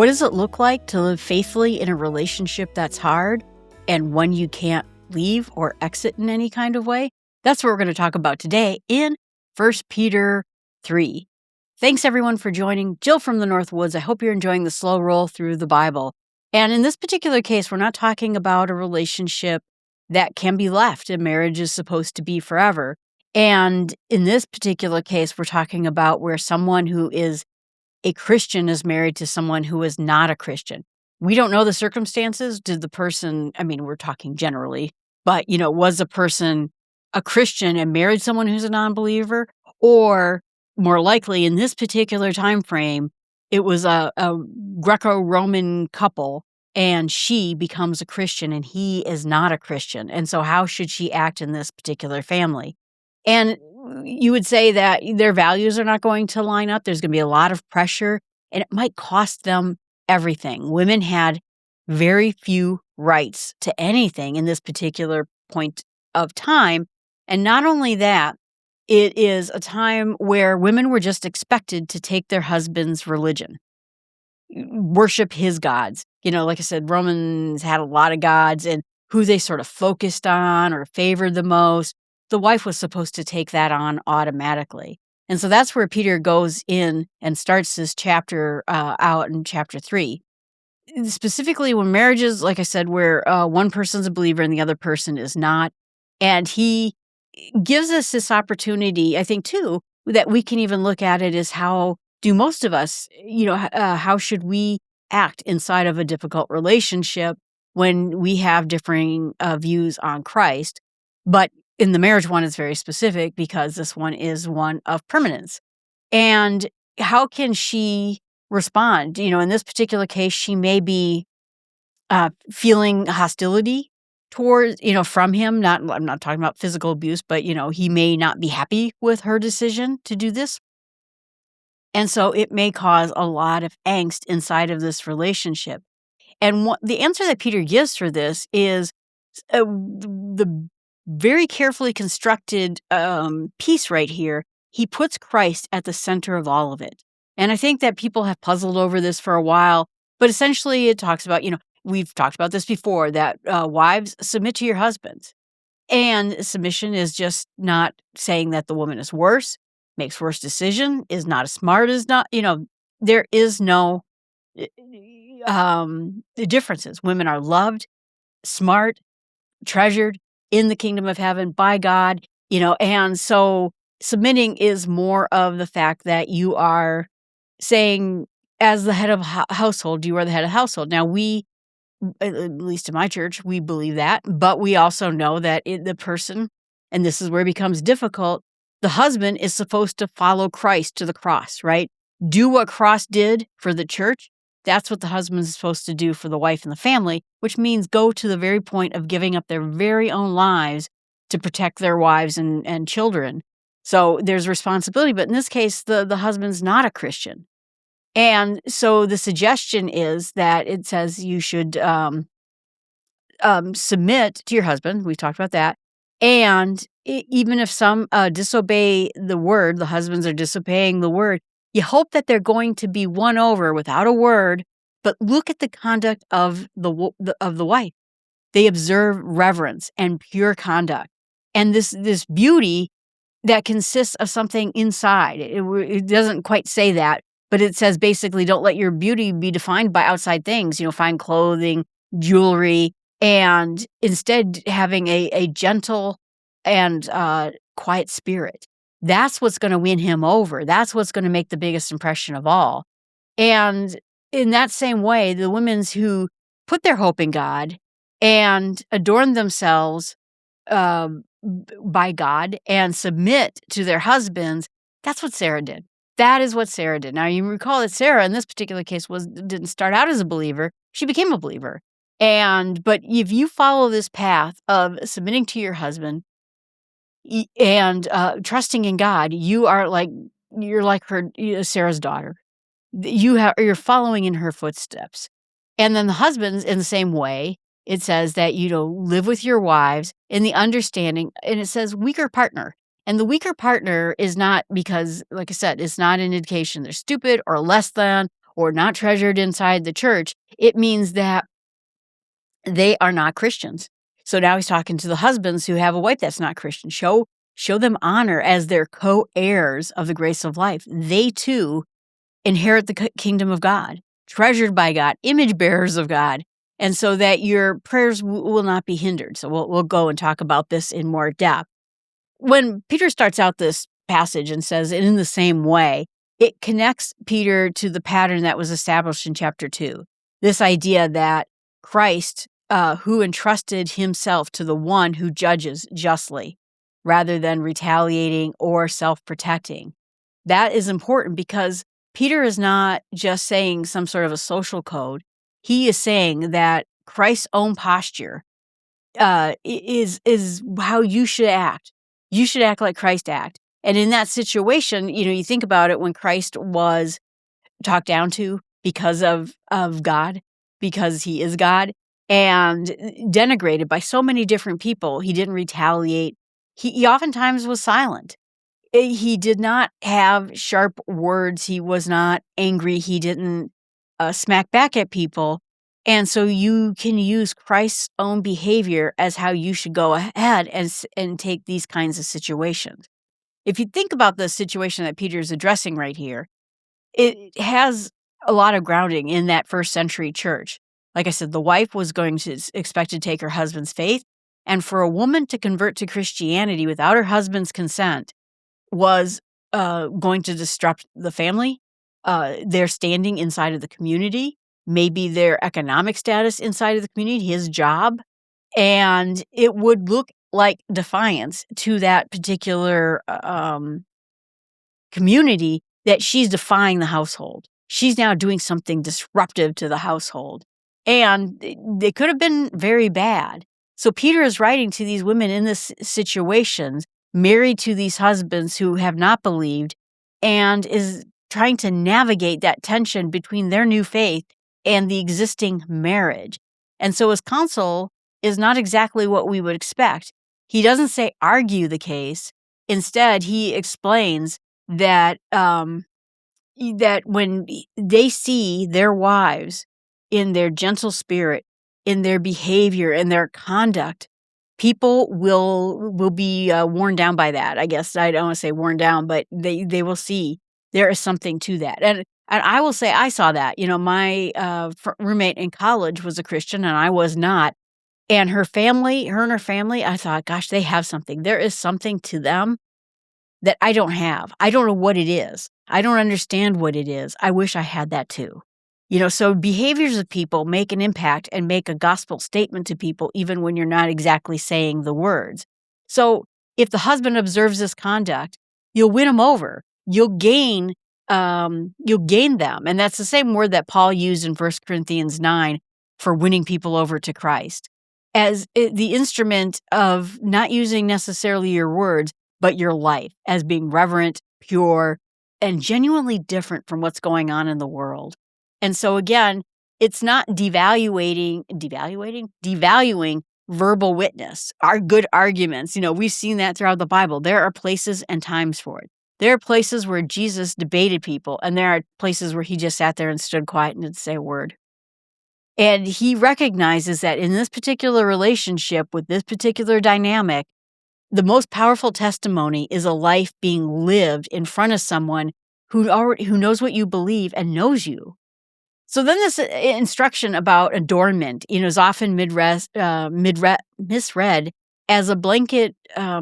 What does it look like to live faithfully in a relationship that's hard and one you can't leave or exit in any kind of way? That's what we're going to talk about today in 1 Peter 3. Thanks everyone for joining. Jill from the North Woods. I hope you're enjoying the slow roll through the Bible. And in this particular case, we're not talking about a relationship that can be left. A marriage is supposed to be forever. And in this particular case, we're talking about where someone who is a Christian is married to someone who is not a Christian. We don't know the circumstances. Did the person, we're talking generally, but, was the person a Christian and married someone who's a non-believer? Or more likely in this particular time frame, it was a Greco-Roman couple and she becomes a Christian and he is not a Christian. And so how should she act in this particular family? And you would say that their values are not going to line up. There's going to be a lot of pressure and it might cost them everything. Women had very few rights to anything in this particular point of time. And not only that, it is a time where women were just expected to take their husband's religion, worship his gods. Like I said, Romans had a lot of gods and who they sort of focused on or favored the most. The wife was supposed to take that on automatically. And so that's where Peter goes in and starts this chapter out in chapter 3. Specifically when marriages, like I said, where one person's a believer and the other person is not. And he gives us this opportunity, I think, too, that we can even look at it as how do most of us, how should we act inside of a difficult relationship when we have differing views on Christ. But in the marriage one, it's very specific because this one is one of permanence. And how can she respond? In this particular case, she may be feeling hostility towards, from him. I'm not talking about physical abuse, but, he may not be happy with her decision to do this. And so it may cause a lot of angst inside of this relationship. And the answer that Peter gives for this is the very carefully constructed piece right here. He puts Christ at the center of all of it. And I think that people have puzzled over this for a while, but essentially it talks about, we've talked about this before, that wives, submit to your husbands. And submission is just not saying that the woman is worse, makes worse decision, is not as smart as not, there is no differences. Women are loved, smart, treasured in the kingdom of heaven by God, and so submitting is more of the fact that you are saying, as the head of household, you are the head of household. Now, we, at least in my church, we believe that, but we also know that the person, and this is where it becomes difficult, the husband is supposed to follow Christ to the cross, right? Do what Christ did for the church. That's what the husband is supposed to do for the wife and the family, which means go to the very point of giving up their very own lives to protect their wives and children. So there's responsibility, but in this case, the husband's not a Christian. And so the suggestion is that it says you should submit to your husband. We've talked about that. And even if some disobey the word, the husbands are disobeying the word, you hope that they're going to be won over without a word, but look at the conduct of the wife. They observe reverence and pure conduct. And this beauty that consists of something inside. It doesn't quite say that, but it says basically don't let your beauty be defined by outside things, fine clothing, jewelry, and instead having a gentle and quiet spirit. That's what's going to win him over. That's what's going to make the biggest impression of all. And in that same way, the women who put their hope in God and adorn themselves by God and submit to their husbands, that's what Sarah did. That is what Sarah did. Now, you recall that Sarah, in this particular case, didn't start out as a believer. She became a believer. But if you follow this path of submitting to your husband and trusting in God, you're like her, Sarah's daughter. You're following in her footsteps. And then the husbands, in the same way, it says that live with your wives in the understanding, and it says weaker partner. And the weaker partner is not because, like I said, it's not an indication they're stupid or less than or not treasured inside the church, it means that they are not Christians. So now he's talking to the husbands who have a wife that's not Christian. Show them honor as their co-heirs of the grace of life. They too inherit the kingdom of God, treasured by God, image bearers of God, and so that your prayers will not be hindered. So we'll go and talk about this in more depth. When Peter starts out this passage and says, "And in the same way," it connects Peter to the pattern that was established in chapter 2. This idea that Christ, who entrusted himself to the one who judges justly, rather than retaliating or self-protecting. That is important because Peter is not just saying some sort of a social code. He is saying that Christ's own posture is how you should act. You should act like Christ acted. And in that situation, you think about it when Christ was talked down to because of God, because he is God, and denigrated by so many different people. He didn't retaliate. He oftentimes was silent. He did not have sharp words. He was not angry. He didn't smack back at people. And so you can use Christ's own behavior as how you should go ahead and take these kinds of situations. If you think about the situation that Peter is addressing right here, it has a lot of grounding in that first century church. Like I said, the wife was going to expect to take her husband's faith, and for a woman to convert to Christianity without her husband's consent was going to disrupt the family, their standing inside of the community, maybe their economic status inside of the community, his job, and it would look like defiance to that particular community that she's defying the household. She's now doing something disruptive to the household. And they could have been very bad. So Peter is writing to these women in this situation, married to these husbands who have not believed, and is trying to navigate that tension between their new faith and the existing marriage. And so his counsel is not exactly what we would expect. He doesn't say argue the case. Instead, he explains that that when they see their wives in their gentle spirit, in their behavior, in their conduct, people will be worn down by that. I guess I don't want to say worn down, but they will see there is something to that. And I will say I saw that. My roommate in college was a Christian and I was not. And her and her family, I thought, gosh, they have something. There is something to them that I don't have. I don't know what it is. I don't understand what it is. I wish I had that too. So behaviors of people make an impact and make a gospel statement to people, even when you're not exactly saying the words. So if the husband observes this conduct, you'll win them over. You'll gain them. And that's the same word that Paul used in 1 Corinthians 9 for winning people over to Christ, as the instrument of not using necessarily your words, but your life as being reverent, pure, and genuinely different from what's going on in the world. And so again, it's not devaluing verbal witness, our good arguments. We've seen that throughout the Bible. There are places and times for it. There are places where Jesus debated people, and there are places where he just sat there and stood quiet and didn't say a word. And he recognizes that in this particular relationship, with this particular dynamic, the most powerful testimony is a life being lived in front of someone who knows what you believe and knows you. So then this instruction about adornment, is often misread as a blanket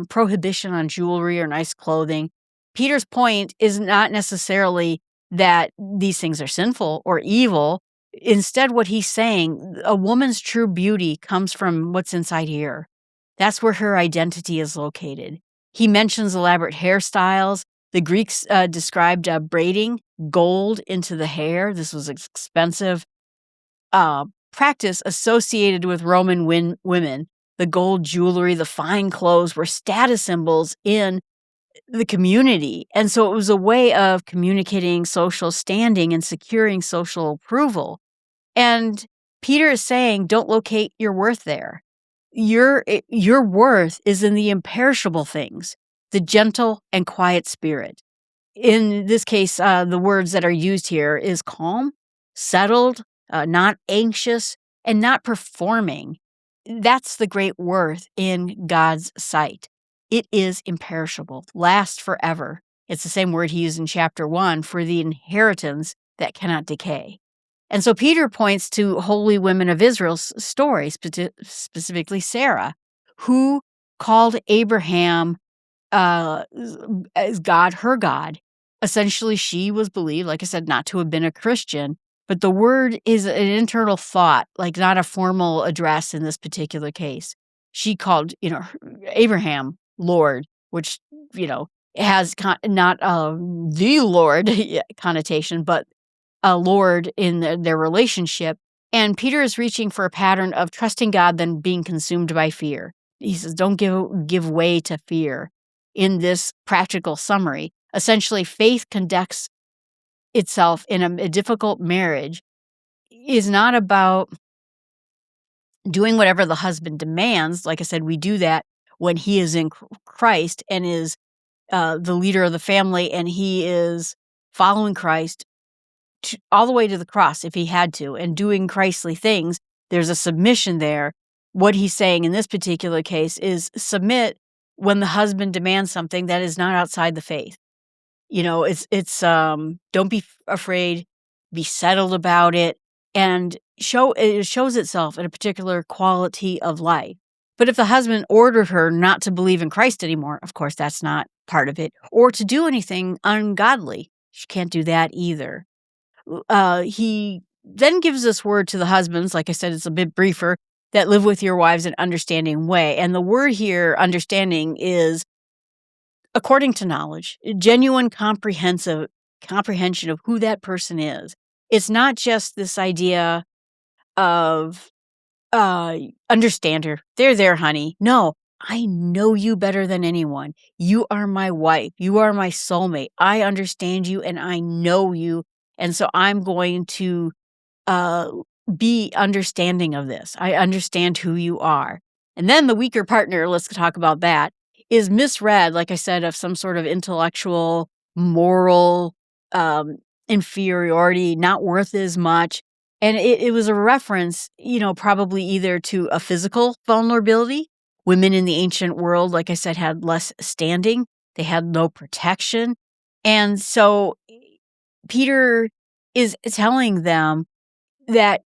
prohibition on jewelry or nice clothing. Peter's point is not necessarily that these things are sinful or evil. Instead, what he's saying, a woman's true beauty comes from what's inside here. That's where her identity is located. He mentions elaborate hairstyles. The Greeks described braiding gold into the hair. This was expensive practice associated with Roman women. The gold jewelry, the fine clothes were status symbols in the community. And so it was a way of communicating social standing and securing social approval. And Peter is saying, don't locate your worth there. Your worth is in the imperishable things, the gentle and quiet spirit. In this case, the words that are used here is calm, settled, not anxious, and not performing. That's the great worth in God's sight. It is imperishable, lasts forever. It's the same word he used in chapter 1 for the inheritance that cannot decay. And so Peter points to holy women of Israel's story, specifically Sarah, who called Abraham as God, her God. Essentially, she was believed, like I said, not to have been a Christian, but the word is an internal thought, like not a formal address in this particular case. She called, Abraham Lord, which, has not the Lord connotation, but a Lord in their relationship. And Peter is reaching for a pattern of trusting God than being consumed by fear. He says, don't give way to fear. In this practical summary, essentially, faith conducts itself in a difficult marriage is not about doing whatever the husband demands. Like I said, we do that when he is in Christ and is the leader of the family, and he is following Christ all the way to the cross if he had to, and doing Christly things. There's a submission there. What he's saying in this particular case is submit when the husband demands something that is not outside the faith. It's don't be afraid, be settled about it, and it shows itself in a particular quality of life. But if the husband ordered her not to believe in Christ anymore, of course that's not part of it, or to do anything ungodly, she can't do that either. He then gives this word to the husbands. Like I said, it's a bit briefer, that live with your wives in understanding way. And the word here, understanding, is according to knowledge, genuine comprehension of who that person is. It's not just this idea of understand her. There, honey. No, I know you better than anyone. You are my wife. You are my soulmate. I understand you and I know you. And so I'm going to be understanding of this. I understand who you are. And then the weaker partner, let's talk about that, is misread, like I said, of some sort of intellectual, moral inferiority, not worth as much. And it was a reference, probably either to a physical vulnerability. Women in the ancient world, like I said, had less standing. They had no protection. And so Peter is telling them that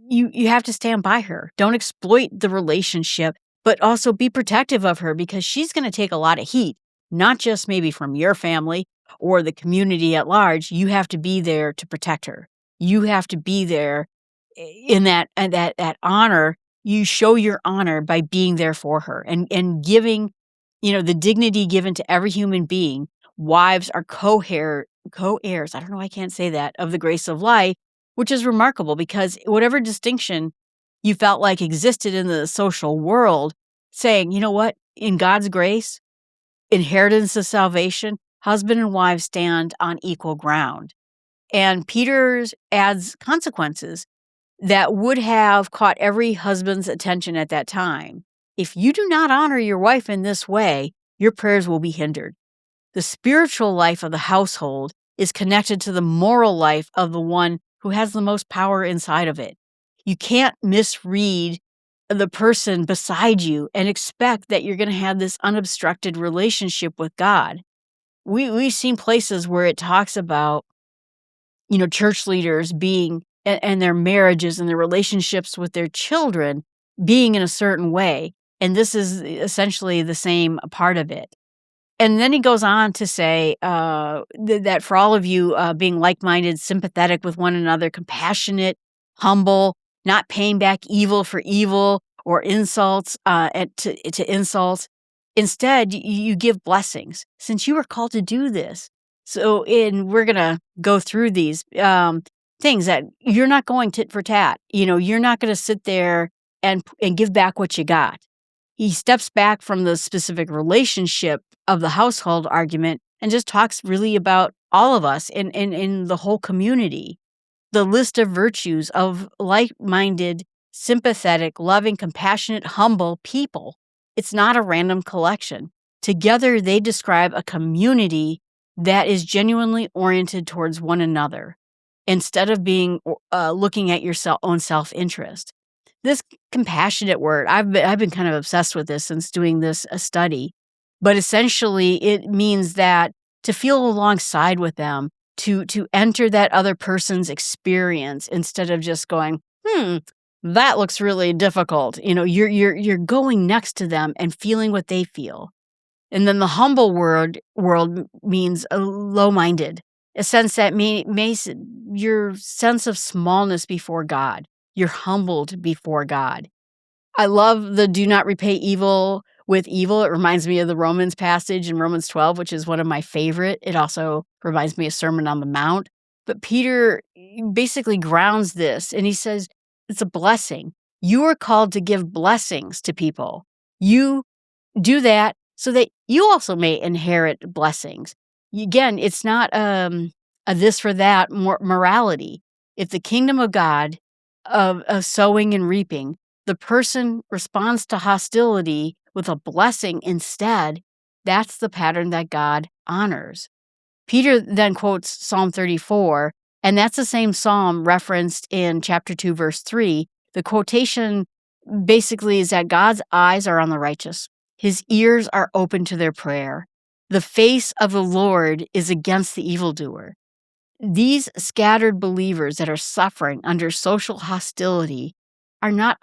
you have to stand by her. Don't exploit the relationship, but also be protective of her, because she's going to take a lot of heat, not just maybe from your family or the community at large. You have to be there to protect her. You have to be there in that honor. You show your honor by being there for her and giving, the dignity given to every human being. Wives are co-heirs. I don't know, I can't say that, of the grace of life, which is remarkable, because whatever distinction you felt like existed in the social world, saying, you know what, in God's grace, inheritance of salvation, husband and wife stand on equal ground. And Peter adds consequences that would have caught every husband's attention at that time. If you do not honor your wife in this way, your prayers will be hindered. The spiritual life of the household is connected to the moral life of the one who has the most power inside of it. You can't misread the person beside you and expect that you're going to have this unobstructed relationship with God. We've seen places where it talks about, church leaders being, and their marriages and their relationships with their children being in a certain way. And this is essentially the same part of it. And then he goes on to say that for all of you, being like-minded, sympathetic with one another, compassionate, humble, not paying back evil for evil or insults to insults. Instead, you give blessings, since you were called to do this. So we're going to go through these things that you're not going tit for tat. You're not going to sit there and give back what you got. He steps back from the specific relationship of the household argument and just talks really about all of us in the whole community. The list of virtues of like-minded, sympathetic, loving, compassionate, humble people. It's not a random collection. Together, they describe a community that is genuinely oriented towards one another. instead of being looking at your own self-interest. This compassionate word, I've been kind of obsessed with this since doing this study, but essentially it means that to feel alongside with them, to enter that other person's experience instead of just going, that looks really difficult. You're going next to them and feeling what they feel. And then the humble world means low-minded, a sense that makes your sense of smallness before God. You're humbled before God. I love the do not repay evil with evil. It reminds me of the Romans passage in Romans 12, which is one of my favorite. It also reminds me of Sermon on the Mount. But Peter basically grounds this, and he says it's a blessing. You are called to give blessings to people. You do that so that you also may inherit blessings. Again, it's not a this for that morality. If the kingdom of God of sowing and reaping, the person responds to hostility with a blessing instead, that's the pattern that God honors. Peter then quotes Psalm 34, and that's the same psalm referenced in chapter 2, verse 3. The quotation basically is that God's eyes are on the righteous. His ears are open to their prayer. The face of the Lord is against the evildoer. These scattered believers that are suffering under social hostility are not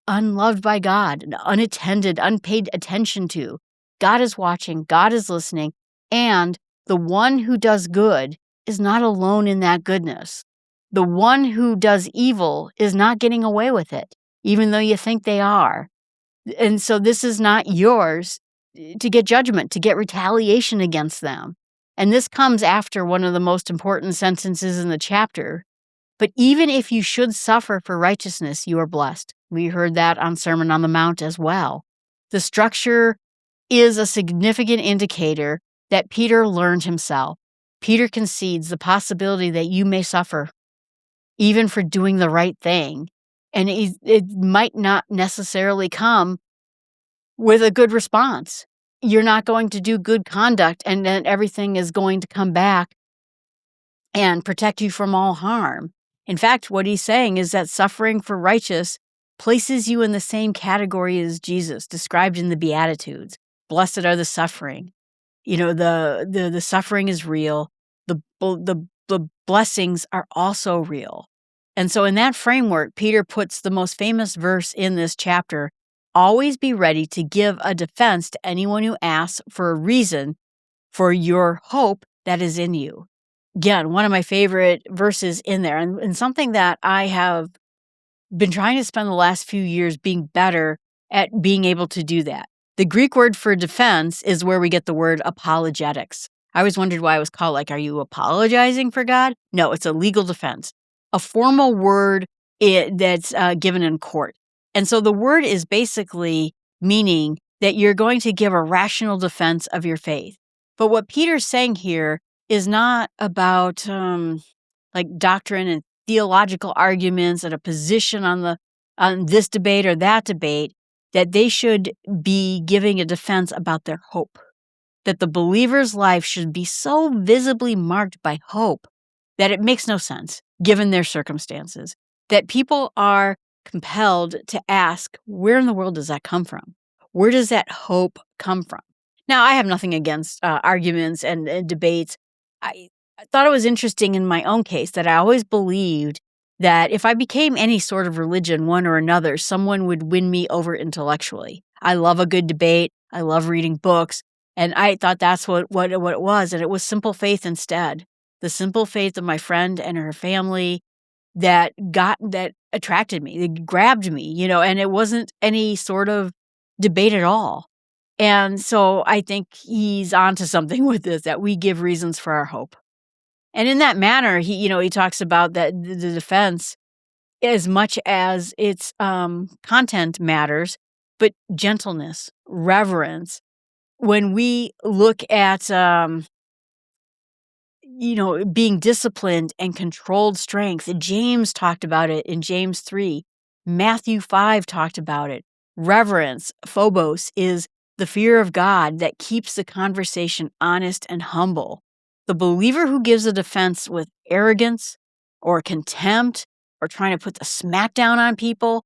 unloved by God, unattended, unpaid attention to. God is watching, God is listening, and the one who does good is not alone in that goodness. The one who does evil is not getting away with it, even though you think they are. And so this is not yours to get judgment, to get retaliation against them. And this comes after one of the most important sentences in the chapter. But even if you should suffer for righteousness, you are blessed. We heard that on Sermon on the Mount as well. The structure is a significant indicator that Peter learned himself. Peter concedes the possibility that you may suffer, even for doing the right thing. And it might not necessarily come with a good response. You're not going to do good conduct, and then everything is going to come back and protect you from all harm. In fact, what he's saying is that suffering for righteous places you in the same category as Jesus, described in the Beatitudes. Blessed are the suffering. The suffering is real. The blessings are also real. And so in that framework, Peter puts the most famous verse in this chapter: always be ready to give a defense to anyone who asks for a reason for your hope that is in you. Again, one of my favorite verses in there, and something that I have been trying to spend the last few years being better at being able to do that. The Greek word for defense is where we get the word apologetics. I always wondered why it was called, are you apologizing for God? No, it's a legal defense, a formal word that's given in court. And so the word is basically meaning that you're going to give a rational defense of your faith. But what Peter's saying here is not about doctrine and theological arguments and a position on this debate or that debate, that they should be giving a defense about their hope, that the believer's life should be so visibly marked by hope that it makes no sense given their circumstances, that people are compelled to ask, where in the world does that come from? Where does that hope come from? Now, I have nothing against arguments and debates. I thought it was interesting in my own case that I always believed that if I became any sort of religion, one or another, someone would win me over intellectually. I love a good debate. I love reading books. And I thought that's what it was. And it was simple faith instead. The simple faith of my friend and her family that attracted me, that grabbed me, and it wasn't any sort of debate at all. And so I think he's onto something with this, that we give reasons for our hope. And in that manner, he talks about that the defense, as much as its content matters, but gentleness, reverence. When we look at being disciplined and controlled strength, James talked about it in James 3. Matthew 5 talked about it. Reverence, phobos, is the fear of God that keeps the conversation honest and humble. The believer who gives a defense with arrogance, or contempt or trying to put the smack down on people.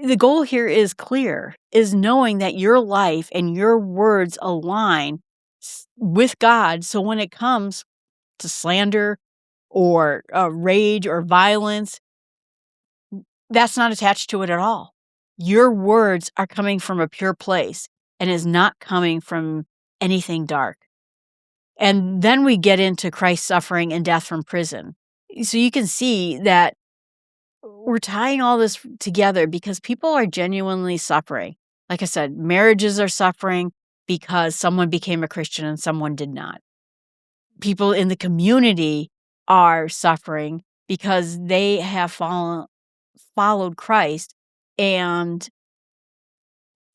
The goal here is clear, is knowing that your life and your words align with God. So when it comes to slander or rage or violence, that's not attached to it at all. Your words are coming from a pure place and is not coming from anything dark. And then we get into Christ's suffering and death from prison. So you can see that we're tying all this together because people are genuinely suffering. Like I said, marriages are suffering because someone became a Christian and someone did not. People in the community are suffering because they have followed Christ and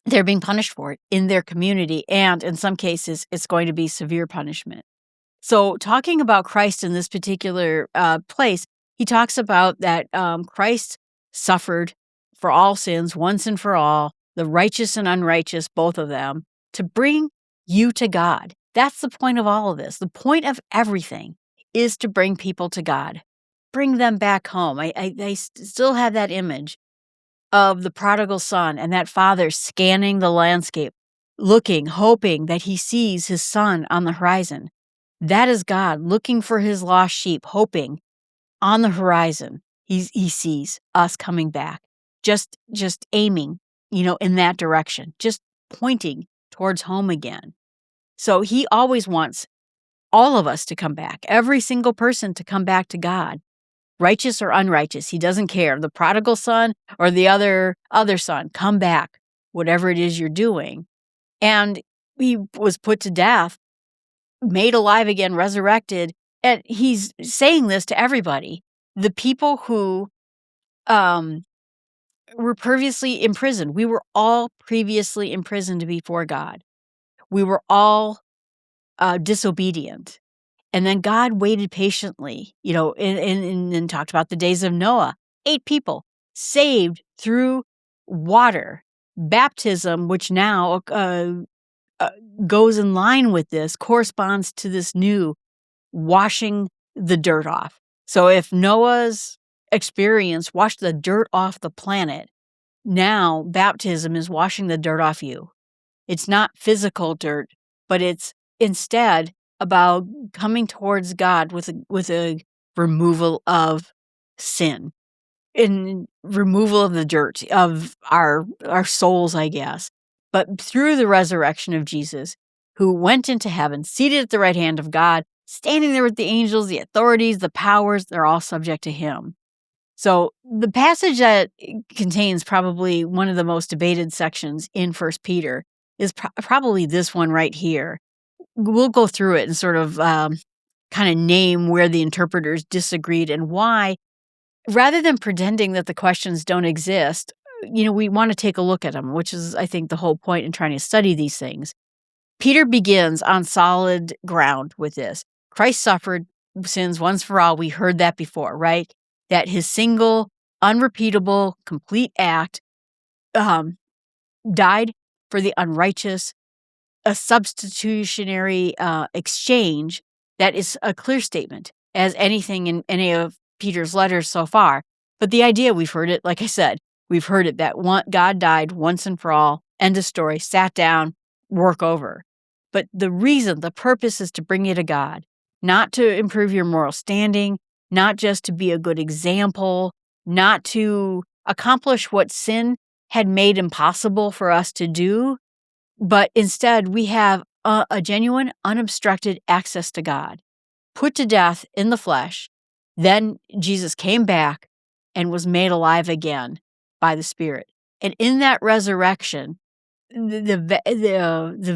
they're being punished for it in their community. And in some cases, it's going to be severe punishment. So talking about Christ in this particular place, he talks about that Christ suffered for all sins once and for all, the righteous and unrighteous, both of them, to bring you to God. That's the point of all of this. The point of everything is to bring people to God, bring them back home. I still have that image of the prodigal son and that father scanning the landscape, looking, hoping that he sees his son on the horizon. That is God looking for his lost sheep, hoping on the horizon he sees us coming back, just aiming, in that direction, just pointing towards home again. So he always wants all of us to come back, every single person to come back to God, righteous or unrighteous. He doesn't care. The prodigal son or the other son, come back, whatever it is you're doing. And he was put to death, made alive again, resurrected. And he's saying this to everybody. The people who were previously imprisoned, we were all previously imprisoned before God. We were all disobedient. And then God waited patiently, and talked about the days of Noah. 8 people saved through water. Baptism, which now goes in line with this, corresponds to this new washing the dirt off. So if Noah's experience washed the dirt off the planet, now baptism is washing the dirt off you. It's not physical dirt, but it's instead about coming towards God with a removal of sin and removal of the dirt of our souls, I guess. But through the resurrection of Jesus, who went into heaven, seated at the right hand of God, standing there with the angels, the authorities, the powers, they're all subject to him. So the passage that contains probably one of the most debated sections in 1 Peter is probably this one right here. We'll go through it and sort of kind of name where the interpreters disagreed and why. Rather than pretending that the questions don't exist, we want to take a look at them, which is, I think, the whole point in trying to study these things. Peter begins on solid ground with this. Christ suffered sins once for all. We heard that before, right? That his single, unrepeatable, complete act died for the unrighteous, a substitutionary exchange that is a clear statement, as anything in any of Peter's letters so far. But the idea, we've heard it, like I said, we've heard it, that God died once and for all, end of story, sat down, work over. But the reason, the purpose is to bring you to God, not to improve your moral standing, not just to be a good example, not to accomplish what sin had made impossible for us to do, but instead we have a genuine, unobstructed access to God, put to death in the flesh. Then Jesus came back and was made alive again by the Spirit. And in that resurrection, the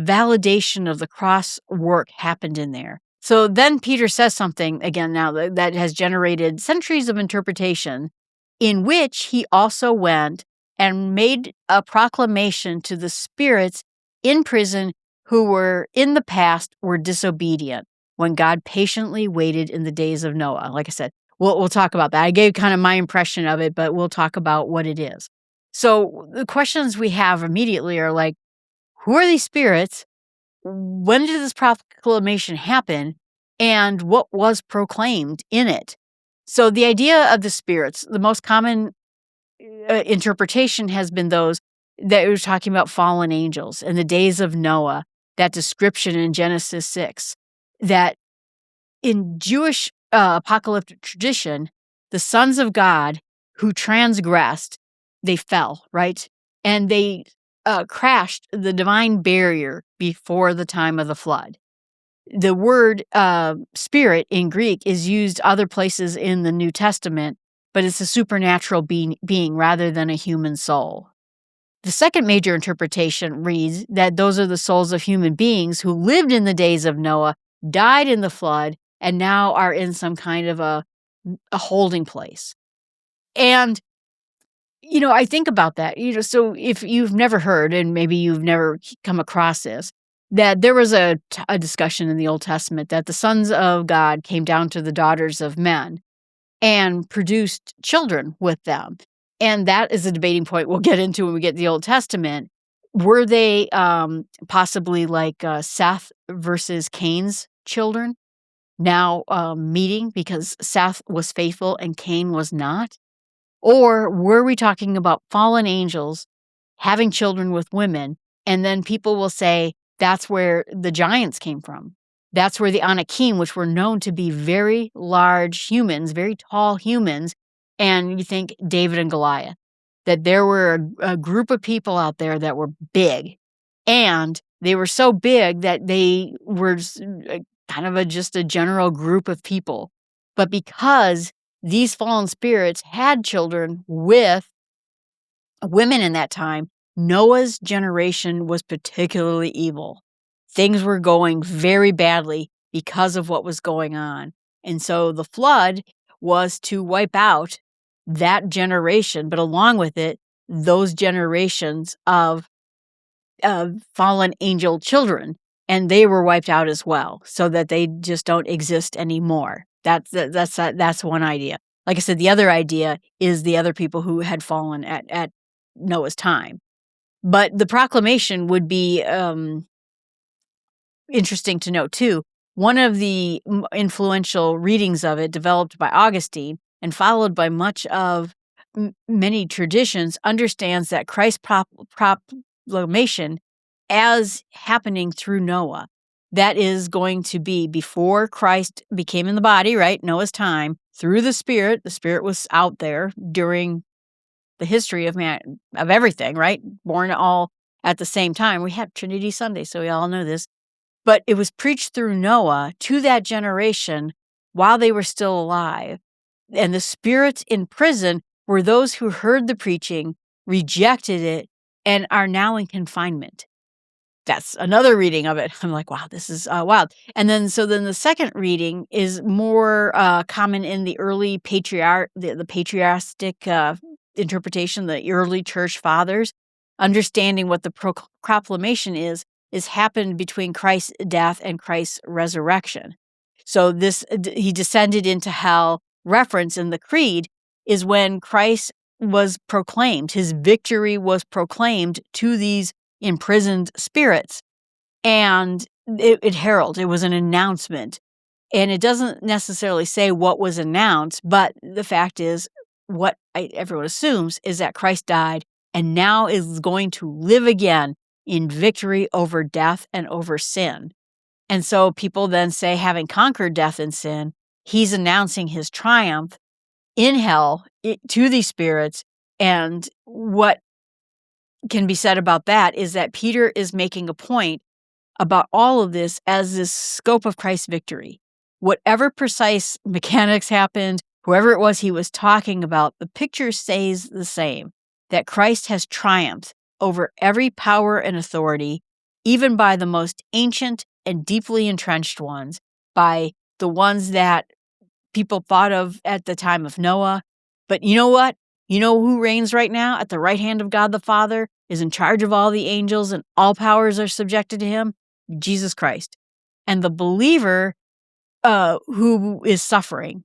validation of the cross work happened in there. So then Peter says something, again, now that has generated centuries of interpretation, in which he also went and made a proclamation to the spirits in prison who were in the past were disobedient when God patiently waited in the days of Noah. Like I said, we'll talk about that. I gave kind of my impression of it, but we'll talk about what it is. So the questions we have immediately are like, who are these spirits? When did this proclamation happen? And what was proclaimed in it? So the idea of the spirits, the most common interpretation has been those that we're talking about fallen angels in the days of Noah, that description in Genesis 6, that in Jewish apocalyptic tradition, the sons of God who transgressed, they fell, right? And they crashed the divine barrier before the time of the flood. The word spirit in Greek is used other places in the New Testament, but it's a supernatural being rather than a human soul. The second major interpretation reads that those are the souls of human beings who lived in the days of Noah, died in the flood, and now are in some kind of a holding place. And, I think about that, so if you've never heard, and maybe you've never come across this, that there was a discussion in the Old Testament that the sons of God came down to the daughters of men and produced children with them. And that is a debating point we'll get into when we get to the Old Testament. Were they possibly like Seth versus Cain's children now meeting because Seth was faithful and Cain was not? Or were we talking about fallen angels having children with women? And then people will say that's where the giants came from. That's where the Anakim, which were known to be very large humans, very tall humans, and you think David and Goliath, that there were a group of people out there that were big. And they were so big that they were kind of just a general group of people. But because these fallen spirits had children with women in that time, Noah's generation was particularly evil. Things were going very badly because of what was going on. And so the flood was to wipe out that generation, but along with it, those generations of fallen angel children. And they were wiped out as well, so that they just don't exist anymore. That's one idea. Like I said, the other idea is the other people who had fallen at Noah's time. But the proclamation would be interesting to note too. One of the influential readings of it, developed by Augustine and followed by much of many traditions, understands that Christ's proclamation as happening through Noah. That is going to be before Christ became in the body, right? Noah's time, through the Spirit. The Spirit was out there during the history of man, of everything, right? Born all at the same time. We had Trinity Sunday, so we all know this. But it was preached through Noah to that generation while they were still alive. And the spirits in prison were those who heard the preaching, rejected it, and are now in confinement. That's another reading of it. I'm like, wow, this is wild. And then the second reading is more common in the early the patriarchal interpretation, the early church fathers, understanding what the proclamation is happened between Christ's death and Christ's resurrection. So he descended into hell reference in the creed is when Christ was proclaimed. His victory was proclaimed to these imprisoned spirits. And it heralded, it was an announcement. And it doesn't necessarily say what was announced, but the fact is, what everyone assumes is that Christ died and now is going to live again in victory over death and over sin. And so people then say, having conquered death and sin, he's announcing his triumph in hell to these spirits. And what can be said about that is that Peter is making a point about all of this as this scope of Christ's victory. Whatever precise mechanics happened, whoever it was he was talking about, the picture stays the same, that Christ has triumphed over every power and authority, even by the most ancient and deeply entrenched ones, by the ones that people thought of at the time of Noah. But you know what? You know who reigns right now at the right hand of God the Father, is in charge of all the angels, and all powers are subjected to him? Jesus Christ. And the believer who is suffering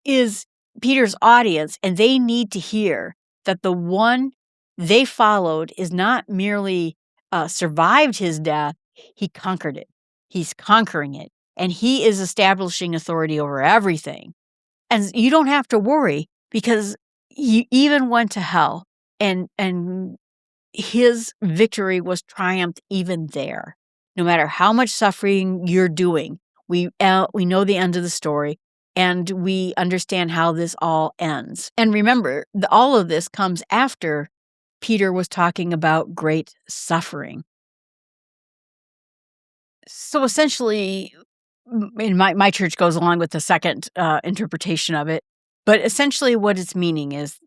is Peter's audience, and they need to hear that the one they followed is not merely survived his death, he conquered it. He's conquering it, and he is establishing authority over everything. And you don't have to worry because he even went to hell and his victory was triumphed even there. No matter how much suffering you're doing, we know the end of the story and we understand how this all ends. And remember, all of this comes after Peter was talking about great suffering. So essentially, in my church goes along with the second interpretation of it. But essentially what it's meaning is,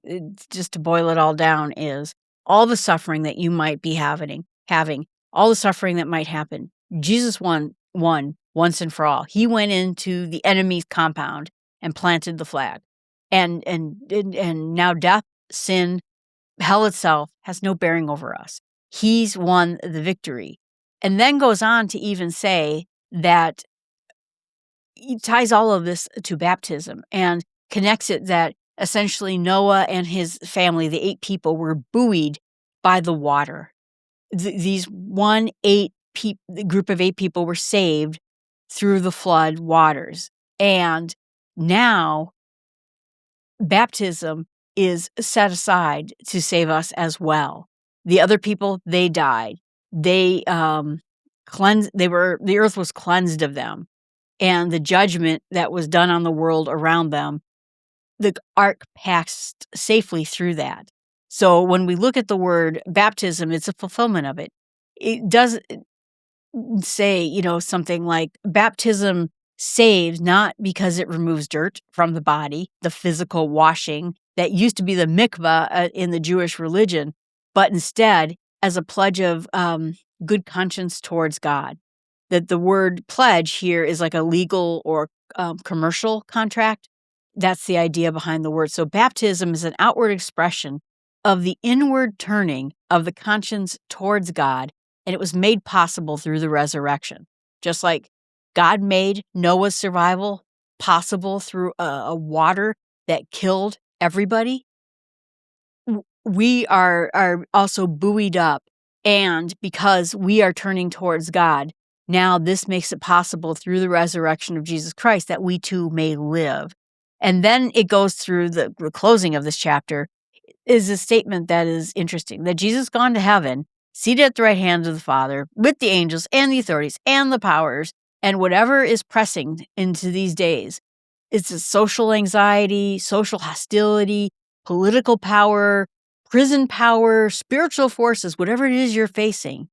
just to boil it all down, is all the suffering that you might be having, all the suffering that might happen. Jesus won once and for all. He went into the enemy's compound and planted the flag. And now death, sin, hell itself has no bearing over us. He's won the victory. And then goes on to even say that he ties all of this to baptism and connects it that essentially Noah and his family, the 8 people, were buoyed by the water. These group of 8 people were saved through the flood waters. And now baptism is set aside to save us as well. The other people, they died. They the earth was cleansed of them. And the judgment that was done on the world around them, the ark passed safely through that. So when we look at the word baptism, it's a fulfillment of it. It does say, something like baptism saves not because it removes dirt from the body, the physical washing that used to be the mikvah in the Jewish religion, but instead as a pledge of good conscience towards God. That the word pledge here is like a legal or commercial contract. That's the idea behind the word. So baptism is an outward expression of the inward turning of the conscience towards God, and it was made possible through the resurrection. Just like God made Noah's survival possible through a water that killed everybody, we are also buoyed up, and because we are turning towards God, now this makes it possible through the resurrection of Jesus Christ that we too may live. And then it goes through the closing of this chapter is a statement that is interesting, that Jesus has gone to heaven, seated at the right hand of the Father with the angels and the authorities and the powers and whatever is pressing into these days. It's a social anxiety, social hostility, political power, prison power, spiritual forces, whatever it is you're facing.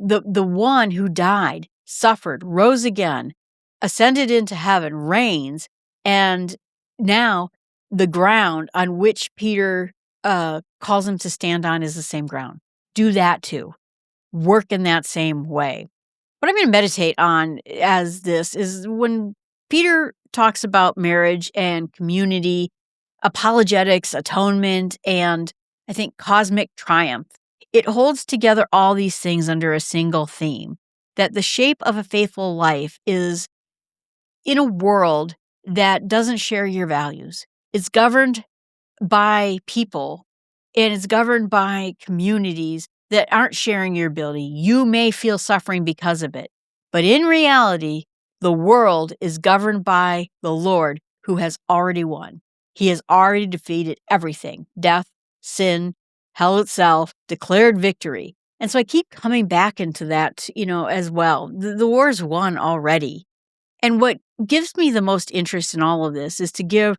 The one who died, suffered, rose again, ascended into heaven, reigns, and now the ground on which Peter calls him to stand on is the same ground. Do that too. Work in that same way. What I'm going to meditate on as this is when Peter talks about marriage and community, apologetics, atonement, and I think cosmic triumph. It holds together all these things under a single theme, that the shape of a faithful life is in a world that doesn't share your values. It's governed by people and it's governed by communities that aren't sharing your ability. You may feel suffering because of it, but in reality, the world is governed by the Lord who has already won. He has already defeated everything, death, sin, hell itself, declared victory. And so I keep coming back into that, as well. The war's won already. And what gives me the most interest in all of this is to give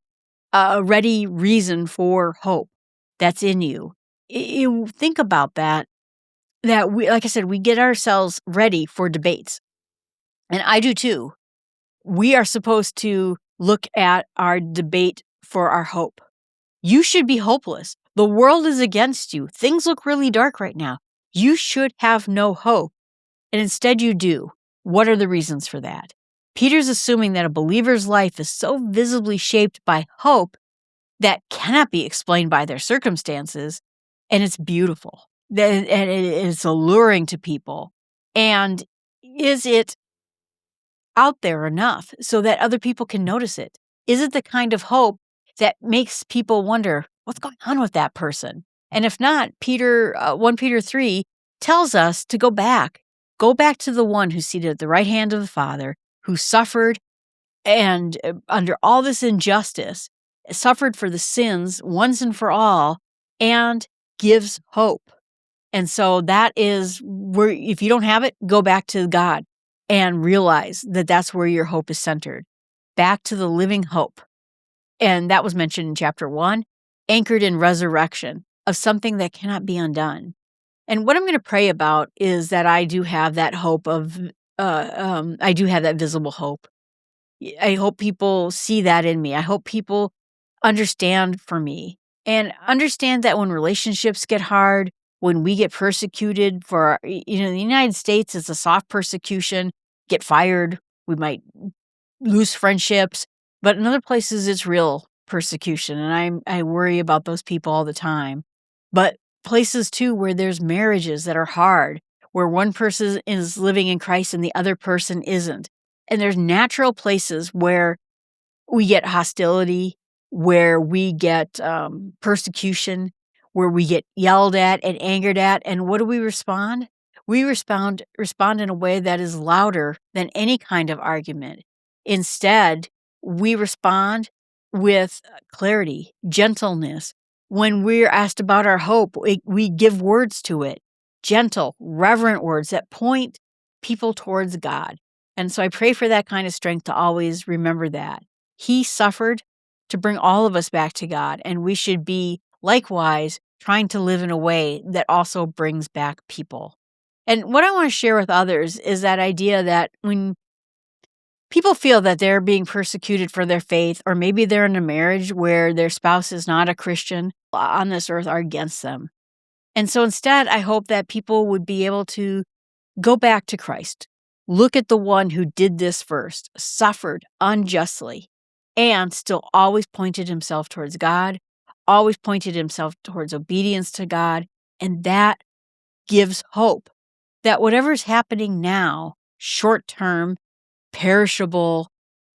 a ready reason for hope that's in you. You think about that we, like I said, we get ourselves ready for debates. And I do too. We are supposed to look at our debate for our hope. You should be hopeless. The world is against you. Things look really dark right now. You should have no hope. And instead you do. What are the reasons for that? Peter's assuming that a believer's life is so visibly shaped by hope that cannot be explained by their circumstances. And it's beautiful. And it's alluring to people. And is it out there enough so that other people can notice it? Is it the kind of hope that makes people wonder, what's going on with that person? And if not, 1 Peter 3 tells us to go back to the one who's seated at the right hand of the Father, who suffered and under all this injustice, suffered for the sins once and for all, and gives hope. And so that is where, if you don't have it, go back to God and realize that that's where your hope is centered. Back to the living hope. And that was mentioned in chapter 1, anchored in resurrection of something that cannot be undone. And what I'm going to pray about is that I do have that hope I do have that visible hope. I hope people see that in me. I hope people understand for me and understand that when relationships get hard, when we get persecuted in the United States, it's a soft persecution, get fired, we might lose friendships, but in other places it's real persecution. And I worry about those people all the time. But places too, where there's marriages that are hard, where one person is living in Christ and the other person isn't. And there's natural places where we get hostility, where we get persecution, where we get yelled at and angered at. And what do we respond? We respond in a way that is louder than any kind of argument. Instead, we respond with clarity, gentleness. When we're asked about our hope, we give words to it, gentle, reverent words that point people towards God. And so I pray for that kind of strength to always remember that. He suffered to bring all of us back to God, and we should be likewise trying to live in a way that also brings back people. And what I want to share with others is that idea that when people feel that they're being persecuted for their faith, or maybe they're in a marriage where their spouse is not a Christian on this earth, are against them. And so instead, I hope that people would be able to go back to Christ, look at the one who did this first, suffered unjustly, and still always pointed himself towards God, always pointed himself towards obedience to God. And that gives hope that whatever's happening now, short term, perishable,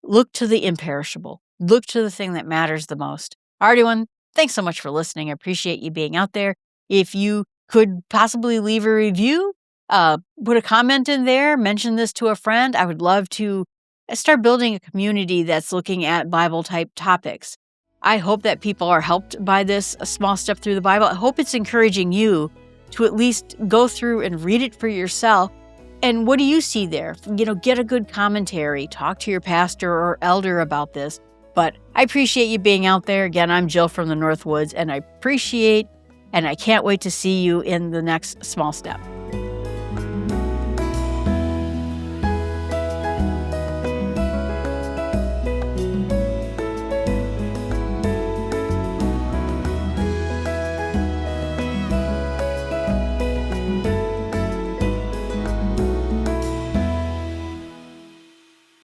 look to the imperishable. Look to the thing that matters the most. All right, everyone, thanks so much for listening. I appreciate you being out there. If you could possibly leave a review, put a comment in there, mention this to a friend. I would love to start building a community that's looking at Bible-type topics. I hope that people are helped by this a small step through the Bible. I hope it's encouraging you to at least go through and read it for yourself. And what do you see there? Get a good commentary. Talk to your pastor or elder about this. But I appreciate you being out there. Again, I'm Jill from the North Woods, and I appreciate and I can't wait to see you in the next small step.